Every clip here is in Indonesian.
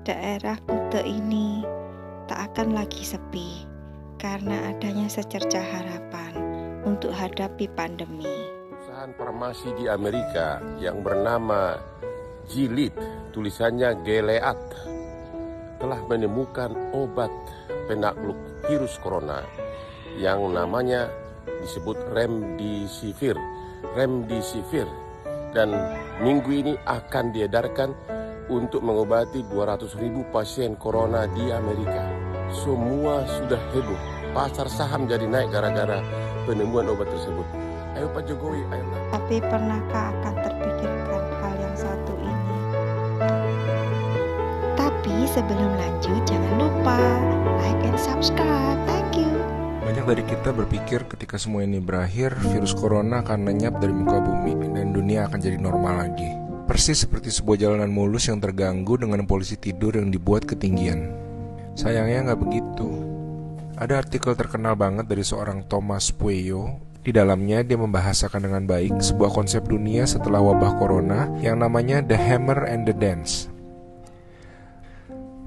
daerah Kute ini tak akan lagi sepi karena adanya secercah harapan untuk hadapi pandemi. Perusahaan farmasi di Amerika yang bernama Gilead, tulisannya Gilead, telah menemukan obat penakluk virus corona yang namanya disebut remdesivir, dan minggu ini akan diedarkan untuk mengobati 200.000 pasien corona di Amerika. Semua sudah heboh, pasar saham jadi naik gara-gara penemuan obat tersebut. Ayo Pak Jokowi, ayo. Tapi pernahkah akan terpikirkan hal yang satu ini? Tapi sebelum lanjut, jangan lupa like and subscribe. Thank you. Banyak dari kita berpikir ketika semua ini berakhir, virus corona akan lenyap dari muka bumi dan dunia akan jadi normal lagi. Persis seperti sebuah jalanan mulus yang terganggu dengan polisi tidur yang dibuat ketinggian. Sayangnya nggak begitu. Ada artikel terkenal banget dari seorang Thomas Pueyo. Di dalamnya dia membahasakan dengan baik sebuah konsep dunia setelah wabah corona yang namanya The Hammer and the Dance.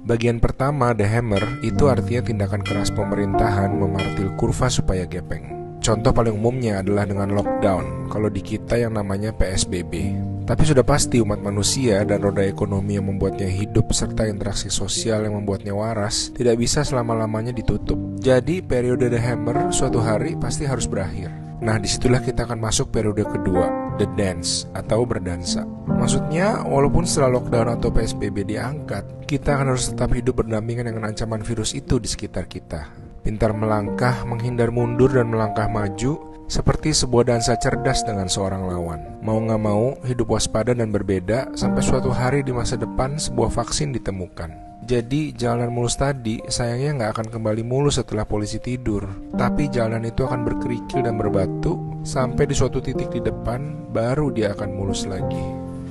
Bagian pertama, The Hammer, itu artinya tindakan keras pemerintahan memartil kurva supaya gepeng. Contoh paling umumnya adalah dengan lockdown, kalau di kita yang namanya PSBB. Tapi sudah pasti umat manusia dan roda ekonomi yang membuatnya hidup serta interaksi sosial yang membuatnya waras tidak bisa selama-lamanya ditutup. Jadi periode The Hammer suatu hari pasti harus berakhir. Nah, disitulah kita akan masuk periode kedua, The Dance atau berdansa. Maksudnya, walaupun setelah lockdown atau PSBB diangkat, kita akan harus tetap hidup berdampingan dengan ancaman virus itu di sekitar kita. Pintar melangkah, menghindar mundur dan melangkah maju, seperti sebuah dansa cerdas dengan seorang lawan. Mau gak mau, hidup waspada dan berbeda sampai suatu hari di masa depan sebuah vaksin ditemukan. Jadi jalanan mulus tadi sayangnya gak akan kembali mulus setelah polisi tidur. Tapi jalanan itu akan berkerikil dan berbatu sampai di suatu titik di depan baru dia akan mulus lagi.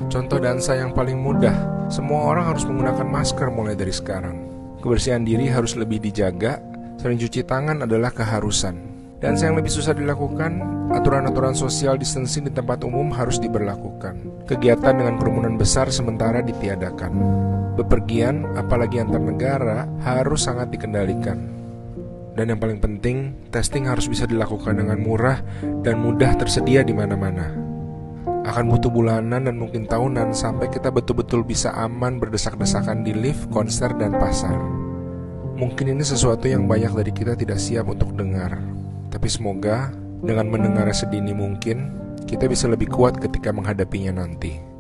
Contoh dansa yang paling mudah, semua orang harus menggunakan masker mulai dari sekarang. Kebersihan diri harus lebih dijaga, sering cuci tangan adalah keharusan. Dan yang lebih susah dilakukan, aturan-aturan social distancing di tempat umum harus diberlakukan. Kegiatan dengan kerumunan besar sementara ditiadakan. Bepergian, apalagi antar negara, harus sangat dikendalikan. Dan yang paling penting, testing harus bisa dilakukan dengan murah dan mudah tersedia di mana-mana. Akan butuh bulanan dan mungkin tahunan sampai kita betul-betul bisa aman berdesak-desakan di lift, konser, dan pasar. Mungkin ini sesuatu yang banyak dari kita tidak siap untuk dengar. Tapi semoga dengan mendengarnya sedini mungkin, kita bisa lebih kuat ketika menghadapinya nanti.